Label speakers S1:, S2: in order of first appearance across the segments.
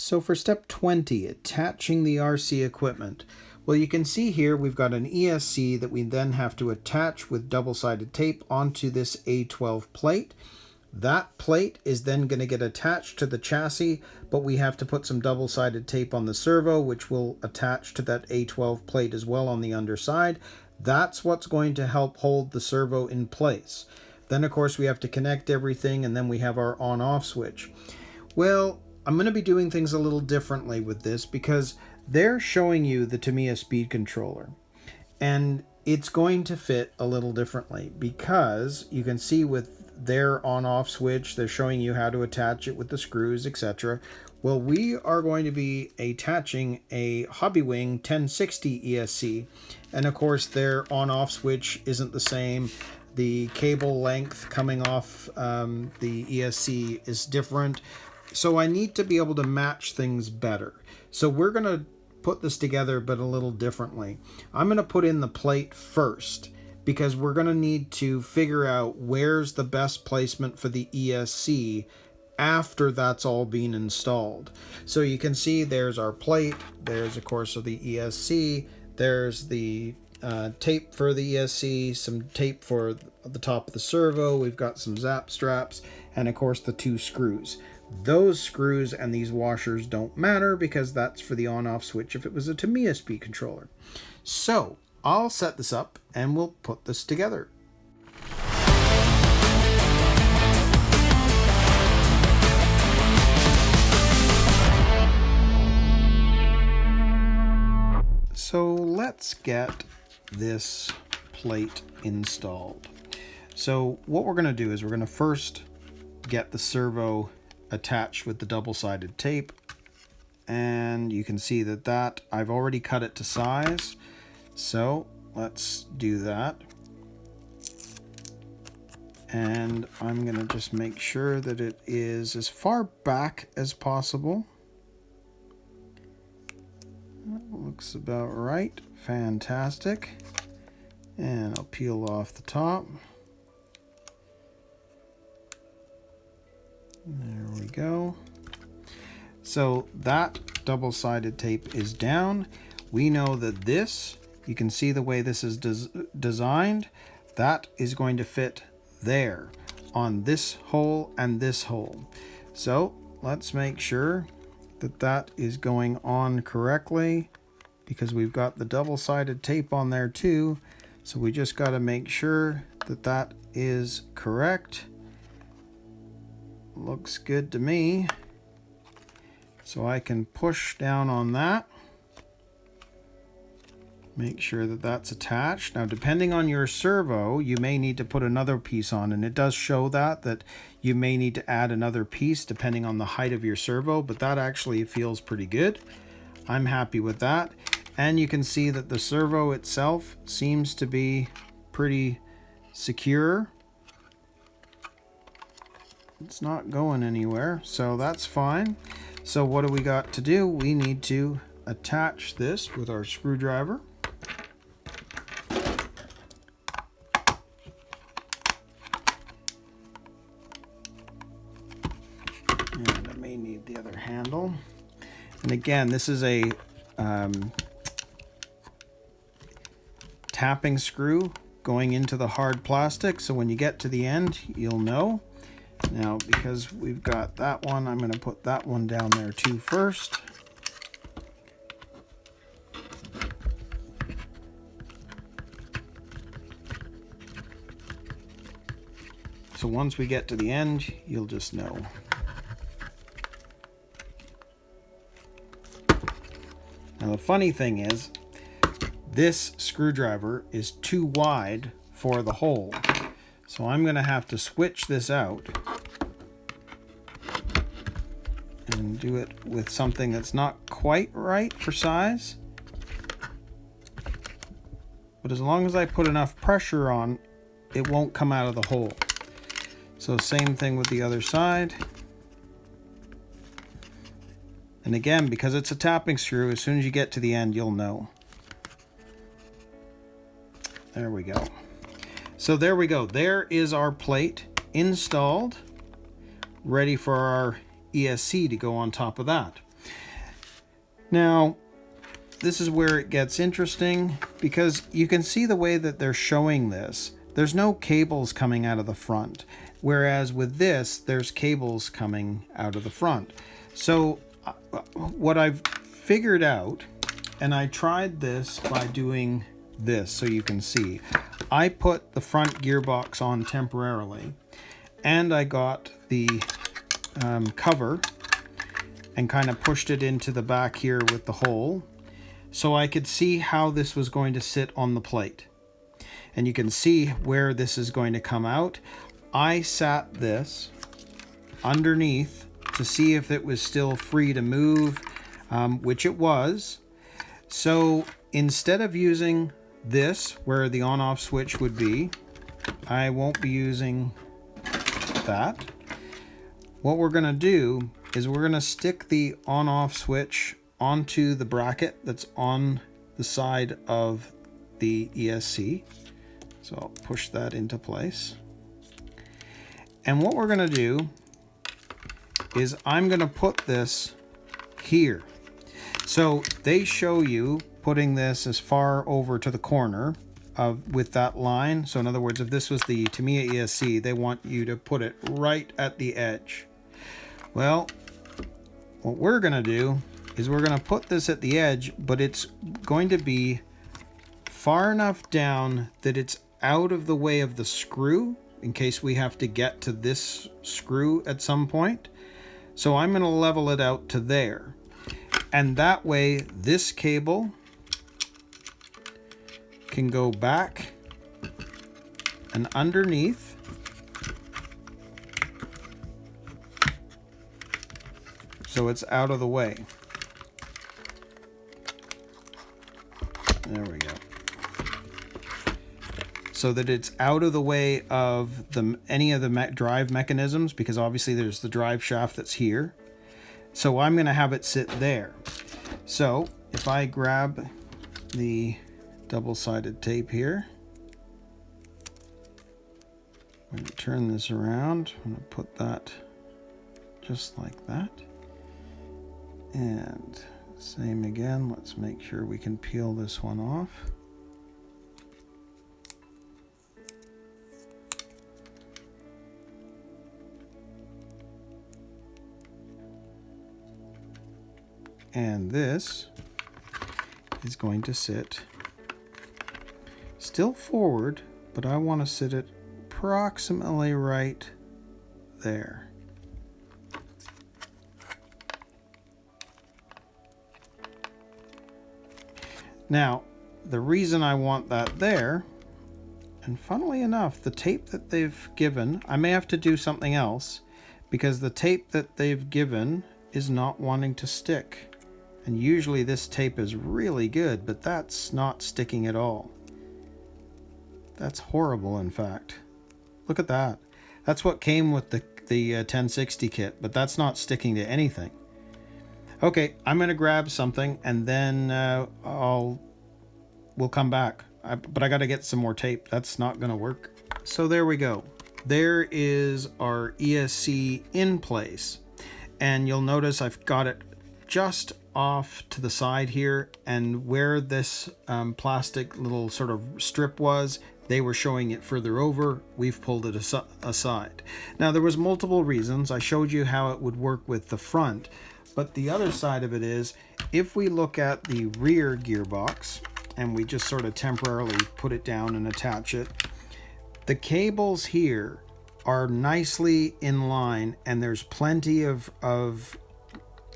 S1: So for step 20, attaching the RC equipment. Well, you can see here we've got an ESC that we then have to attach with double-sided tape onto this A12 plate. That plate is then going to get attached to the chassis, but we have to put some double-sided tape on the servo, which will attach to that A12 plate as well on the underside. That's what's going to help hold the servo in place. Then, of course, we have to connect everything, and then we have our on-off switch. Well, I'm going to be doing things a little differently with this because they're showing you the Tamiya speed controller, and it's going to fit a little differently because you can see with their on-off switch, they're showing you how to attach it with the screws, etc. Well, we are going to be attaching a Hobbywing 1060 ESC, and of course their on-off switch isn't the same. The cable length coming off the ESC is different. So I need to be able to match things better. So we're going to put this together, but a little differently. I'm going to put in the plate first because we're going to need to figure out where's the best placement for the ESC after that's all been installed. So you can see there's our plate. There's, of course, the ESC. There's the tape for the ESC, some tape for the top of the servo. We've got some zap straps, and of course the two screws. Those screws and these washers don't matter because that's for the on-off switch if it was a Tamiya speed controller. So I'll set this up and we'll put this together. So let's get this plate installed. So what we're going to do is we're going to first get the servo attached with the double-sided tape, and you can see that I've already cut it to size, so let's do that. And I'm gonna just make sure that it is as far back as possible. That looks about right. Fantastic. And I'll peel off the top. There we go. So that double-sided tape is down. We know that this, you can see the way this is designed, that is going to fit there on this hole and this hole. So let's make sure that that is going on correctly because we've got the double-sided tape on there too. So we just got to make sure that that is correct. Looks good to me. So I can push down on that. Make sure that that's attached. Now, depending on your servo, you may need to put another piece on, and it does show that you may need to add another piece depending on the height of your servo, but that actually feels pretty good. I'm happy with that. And you can see that the servo itself seems to be pretty secure. It's not going anywhere, so that's fine. So what do we got to do? We need to attach this with our screwdriver. And I may need the other handle. And again, this is a tapping screw going into the hard plastic, so when you get to the end, you'll know. Now, because we've got that one, I'm going to put that one down there too first. So once we get to the end, you'll just know. Now, the funny thing is, this screwdriver is too wide for the hole. So I'm going to have to switch this out and do it with something that's not quite right for size. But as long as I put enough pressure on, it won't come out of the hole. So same thing with the other side. And again, because it's a tapping screw, as soon as you get to the end, you'll know. There we go. So there we go. There is our plate installed, ready for our ESC to go on top of that. Now, this is where it gets interesting, because you can see the way that they're showing this. There's no cables coming out of the front, whereas with this, there's cables coming out of the front. So what I've figured out, and I tried this by doing this so you can see, I put the front gearbox on temporarily, and I got the cover and kind of pushed it into the back here with the hole, so I could see how this was going to sit on the plate. And you can see where this is going to come out. I sat this underneath to see if it was still free to move, which it was. So instead of using this where the on-off switch would be, I won't be using that. What we're going to do is we're going to stick the on-off switch onto the bracket that's on the side of the ESC. So I'll push that into place. And what we're going to do is I'm going to put this here. So they show you putting this as far over to the corner with that line. So in other words, if this was the Tamiya ESC, they want you to put it right at the edge. Well, what we're going to do is we're going to put this at the edge, but it's going to be far enough down that it's out of the way of the screw in case we have to get to this screw at some point. So I'm going to level it out to there. And that way this cable can go back and underneath. So it's out of the way. There we go. So that it's out of the way of any of the drive mechanisms, because obviously there's the drive shaft that's here. So I'm going to have it sit there. So if I grab the double-sided tape here, I'm going to turn this around. I'm going to put that just like that. And same again, let's make sure we can peel this one off. And this is going to sit still forward, but I want to sit it approximately right there. Now, the reason I want that there, and funnily enough, the tape that they've given, I may have to do something else, because the tape that they've given is not wanting to stick. And usually this tape is really good, but that's not sticking at all. That's horrible, in fact. Look at that. That's what came with the 1060 kit, but that's not sticking to anything. Okay, I'm going to grab something, and then we'll come back. But I got to get some more tape. That's not going to work. So there we go. There is our ESC in place. And you'll notice I've got it just off to the side here, and where this plastic little sort of strip was, they were showing it further over. We've pulled it aside. Now there was multiple reasons. I showed you how it would work with the front, but the other side of it is, if we look at the rear gearbox and we just sort of temporarily put it down and attach it, the cables here are nicely in line, and there's plenty of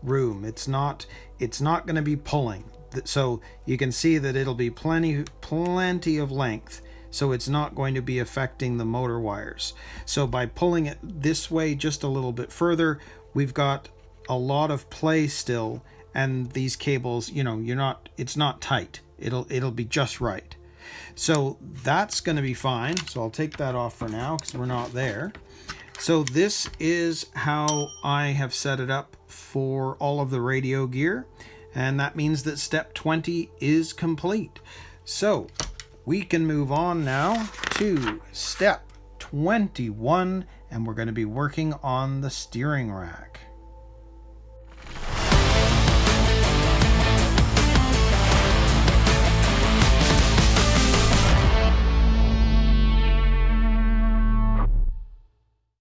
S1: room. It's not going to be pulling, so you can see that it'll be plenty of length, so it's not going to be affecting the motor wires. So by pulling it this way just a little bit further, we've got a lot of play still, and these cables, you know, it's not tight. It'll be just right. So that's going to be fine. So I'll take that off for now because we're not there. So this is how I have set it up for all of the radio gear, and that means that step 20 is complete. So we can move on now to step 21, and we're going to be working on the steering rack.